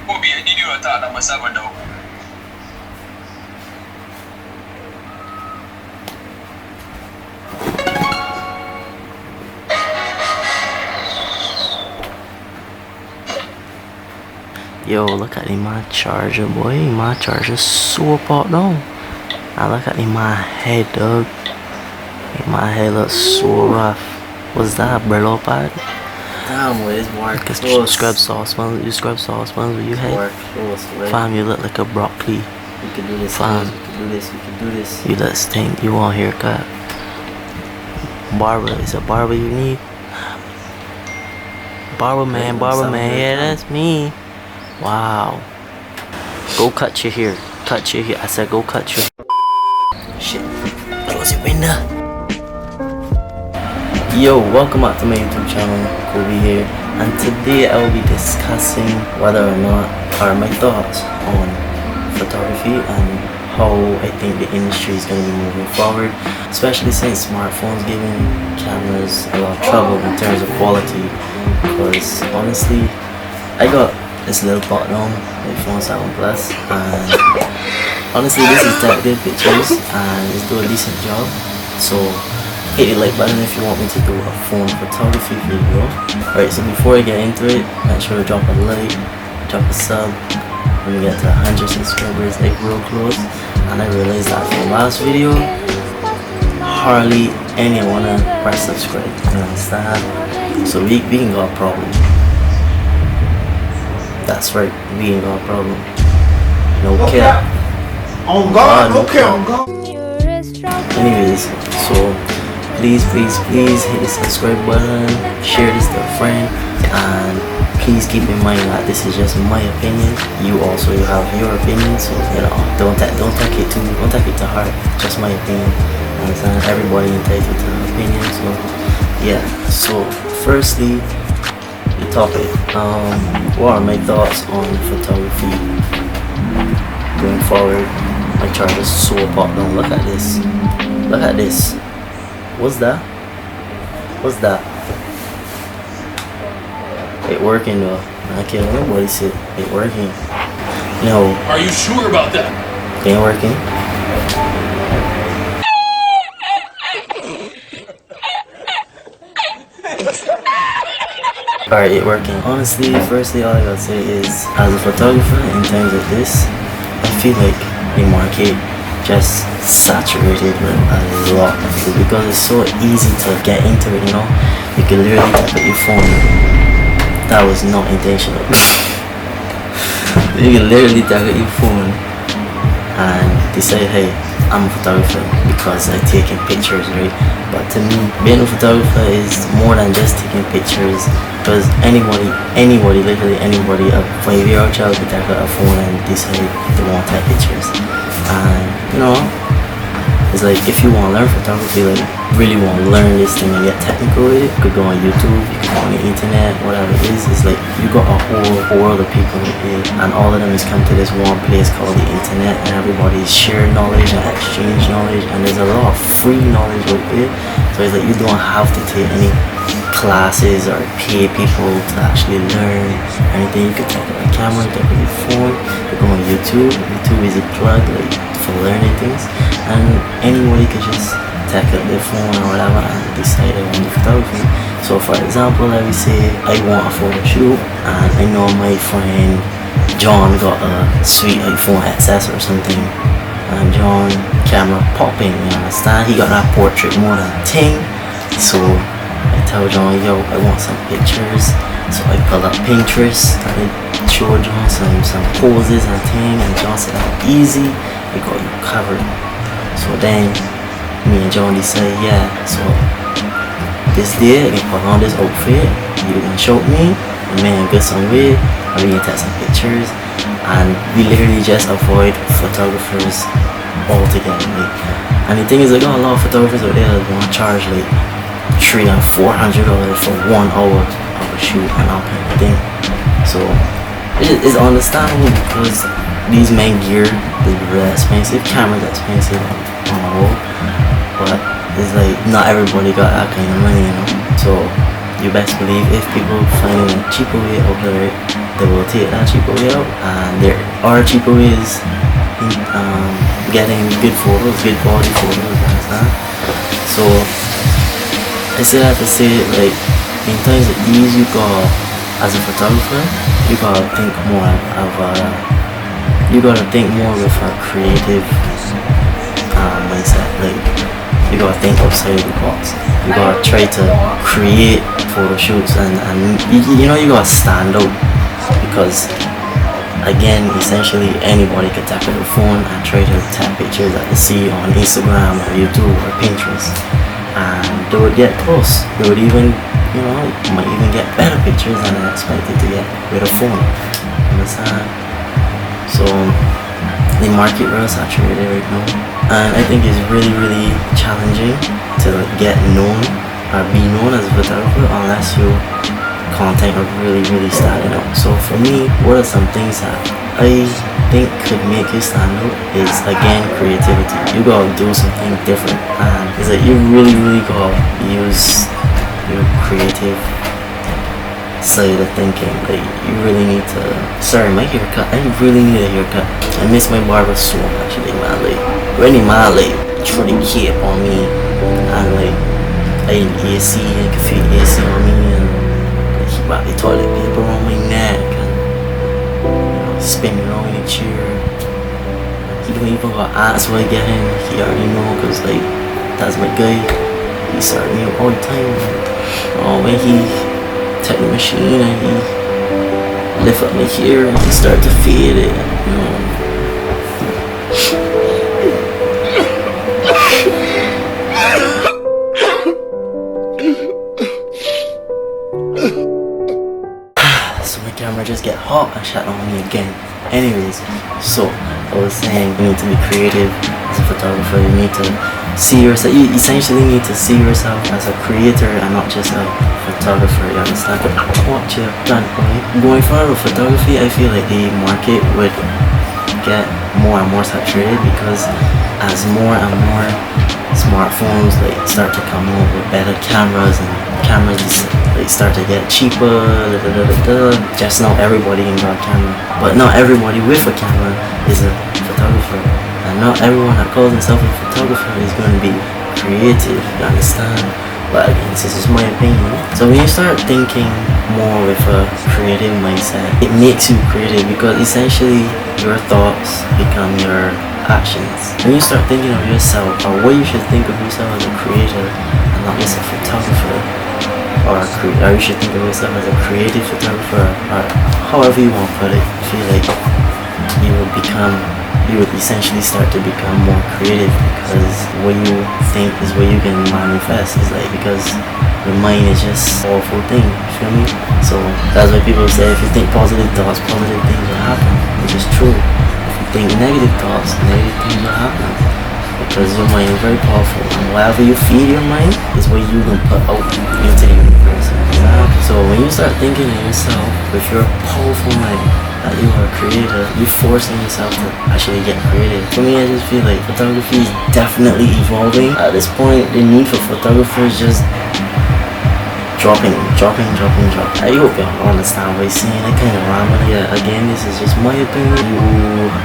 Ko biya ni diwa ta na masama daw. Yo, look at my charger, boy. My charger's so popped down. Now look at my head, dog. My head looks so rough. What's that, Brillo pad? Damn, boy, it's more Cause close. scrub sauce smells. You scrub sauce smells with your head. More close, boy. Fam, you look like a broccoli. We can do this, Fam. we can do this, we can do this. You look stink. You want a haircut? Barber, is a barber you need? Barber man, yeah, that's me. Wow. Go cut your hair. Cut your hair. I said go cut your. Shit. Close your window. Yo, welcome back to my YouTube channel. Kobe here. And today I will be discussing whether or not are my thoughts on photography and how I think the industry is going to be moving forward, especially since smartphones giving cameras a lot of trouble in terms of quality. Because honestly, I got this little button on iPhone 7 Plus, and honestly this is good pictures and it's doing a decent job. So hit the like button if you want me to do a phone photography video. Alright, so before I get into it, make sure to drop a like, drop a sub. When we get to 100 subscribers, like real close. And I realized that from the last video, hardly anyone wanna press subscribe, you understand? So we can got a problem. That's right, we ain't got a problem. No cap. On God, okay, on God. Anyways, so please hit the subscribe button, share this to a friend, and please keep in mind that this is just my opinion. You also have your opinion, so you know, don't take it to heart. Just my opinion. Understand? Everybody entitled to an opinion. So yeah. So firstly, the topic. What are my thoughts on photography going forward? My charger's so popped down. Look at this. Look at this. What's that? What's that? It working though. I can't let nobody say it working. No. Are you sure about that? Ain't working. Alright, it working. Honestly, firstly, all I gotta say is, as a photographer, in times like this, I feel like the market just saturated with a lot of people because it's so easy to get into it, you know? You can literally tap at your phone. That was not intentional. You can literally tap at your phone and decide, hey, I'm a photographer because I'm taking pictures, right? But to me, being a photographer is more than just taking pictures, because anybody, literally anybody, a 5-year-old child could take out a phone and decide they want to take pictures. And you know, it's like if you want to learn photography, like really want to learn this thing and get technical with it, you could go on YouTube, you could go on the internet, whatever it is. It's like you got a whole world of people here, and all of them is come to this one place called the internet, and everybody's sharing knowledge and exchange knowledge, and there's a lot of free knowledge out there. So it's like you don't have to take any classes or pay people to actually learn anything. You could take out a camera, take out your phone, you go on YouTube. YouTube is a plug like for learning things, and anybody could just take out their phone or whatever and decide they want to do photography. So for example, let me say I want a photo shoot and I know my friend John got a sweet iPhone XS or something, and John camera popping, you understand? He got that portrait mode and thing. So I tell John, yo, I want some pictures. So I pull up Pinterest and I show John some poses and thing, and John said, oh, easy, I got you covered. So then me and John decide, yeah, so this day I can put on this outfit, you can show me, and man get some way, and we can take some pictures, and we literally just avoid photographers altogether. Like, and the thing is, I got a lot of photographers out there that want to charge like $300 and $400 for 1 hour of a shoot and all kind of thing. So it's understandable because these main gear is really expensive, cameras expensive on the whole, but it's like not everybody got that kind of money, you know. So you best believe if people find a cheaper way out there, they will take that cheaper way out, and there are cheaper ways in getting good photos, good quality photos, understand? So I say that to say, like, in times of ease, you got, as a photographer, you gotta think more of you gotta think more with a creative mindset. Like, you gotta think outside the box. You gotta try to create photo shoots, and you know, you gotta stand out, because again, essentially anybody could tap on the phone and try to tap pictures that they see on Instagram or YouTube or Pinterest, and they would get close. They would even, you know, might even get better pictures than I expected to get with a phone. Understand? So the market is saturated right now, and I think it's really, really challenging to get known or be known as a photographer unless your content are really, really standing out. So for me, what are some things that I think could make you stand out is, again, creativity. You gotta do something different, and it's like you really, really gotta use your creative side of thinking. Like, you really need to, sorry, my haircut, I really need a haircut. I miss my barber so much, like, man, like, really, man, like, trying to keep on me, and like, I need AC, I can feel AC on me, and like, he got the toilet paper on my neck, and, you know, spinning around in a chair. He don't even got ask why I get him, he already know, cause like, that's my guy. He served me all the time. When he take the machine and he lift up my hair and he start to fade it, you know. So my camera just get hot and shut on me again. Anyways, so I was saying, you need to be creative as a photographer. You need to see yourself, you essentially need to see yourself as a creator and not just a photographer, you understand? What you done, right? Going forward with photography, I feel like the market would get more and more saturated, because as more and more smartphones like start to come out with better cameras, and cameras like start to get cheaper, just not everybody can got a camera, but not everybody with a camera is a photographer. And not everyone that calls himself a photographer is going to be creative, you understand? But again, this is my opinion. So when you start thinking more with a creative mindset, it makes you creative, because essentially your thoughts become your actions. When you start thinking of yourself, or what you should think of yourself as a creator and not just a photographer, or you should think of yourself as a creative photographer, or however you want to put it, I feel like you would essentially start to become more creative, because what you think is what you can manifest. Is like, because your mind is just a powerful thing, you feel me? So that's why people say, if you think positive thoughts, positive things will happen, which is true. If you think negative thoughts, negative things will happen, because your mind is very powerful, and whatever you feed your mind is what you can put out into the universe. So when you start thinking of yourself with your powerful mind, that you are a creator, you're forcing yourself to actually get creative. For me, I just feel like photography is definitely evolving. At this point, the need for photographers just dropping. I hope y'all understand what I'm saying. I kind of rambling. Yeah, again, this is just my opinion. You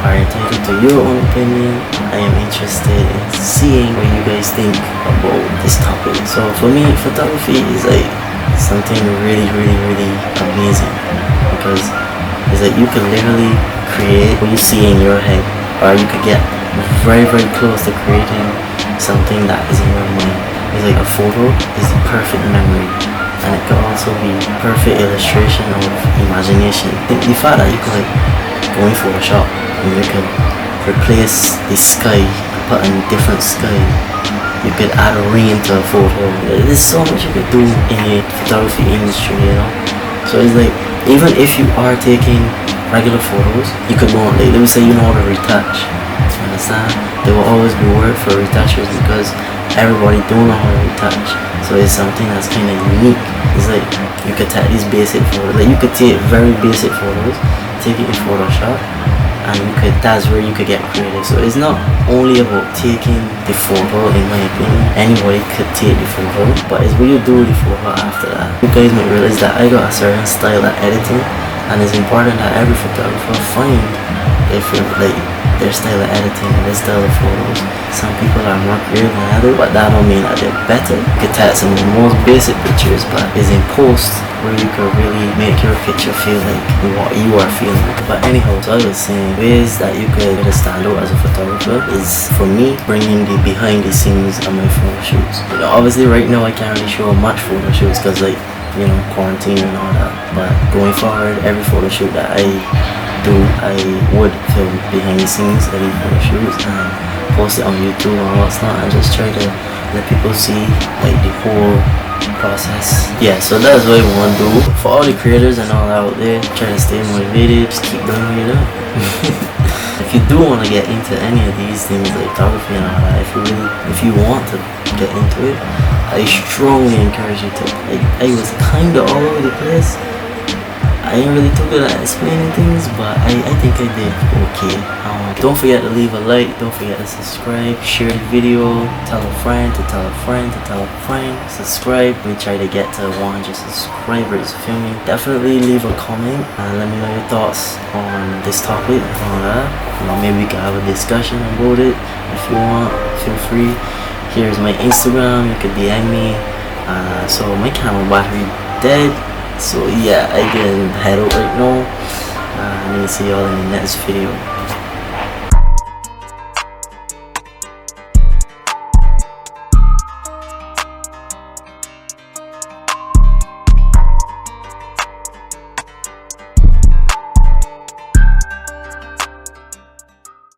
are entitled to your own opinion. I am interested in seeing what you guys think about this topic. So for me, photography is like something really, really, really amazing, because it's like you can literally create what you see in your head, or you could get very, very close to creating something that is in your mind. It's like a photo is the perfect memory, and it could also be perfect illustration of imagination. The fact that you could like go in Photoshop and you can replace the sky, put in a different sky. You could add a rain to a photo. There's so much you could do in the photography industry, you know. So it's like, even if you are taking regular photos, you could go, like, let me say you know how to retouch. You understand? There will always be work for retouchers, because everybody don't know how to retouch. So it's something that's kind of unique. It's like you could take these basic photos, like you could take very basic photos, take it in Photoshop, and that's where you could get creative. So it's not only about taking the photo, in my opinion. Anybody could take the photo, but it's what you do with the photo after that. You guys might realize that I got a certain style at editing And it's important that every photographer find if you're like their style of editing, their style of photos. Some people are more creative than others, but that don't mean that they're better. You could take some of the most basic pictures, but it's in post where you could really make your picture feel like what you are feeling. But anyhow, so I was saying ways that you could really stand out as a photographer is, for me, bringing the behind the scenes of my photo shoots. You know, obviously right now I can't really show much photo shoots because like, you know, quarantine and all that. But going forward, every photo shoot that I do, I would film behind the scenes of these photo shoots and post it on YouTube or whatnot, and just try to let people see like the whole process. Yeah, so that's what I want to do. For all the creators and all out there, try to stay motivated, just keep doing what you do. If you do want to get into any of these things like photography and all that, if you want to get into it, I strongly encourage you to. Like, I was kind of all over the place. I ain't really too good at explaining things, but I think I did okay. Don't forget to leave a like, don't forget to subscribe, share the video, tell a friend to tell a friend to tell a friend, subscribe. We try to get to 100 subscribers, feel me? Definitely leave a comment and let me know your thoughts on this topic and all that. You know, maybe we can have a discussion about it. If you want, feel free. Here's my Instagram, you could DM me. So my camera battery dead. So yeah, I can head out right now. And I'll see y'all in the next video.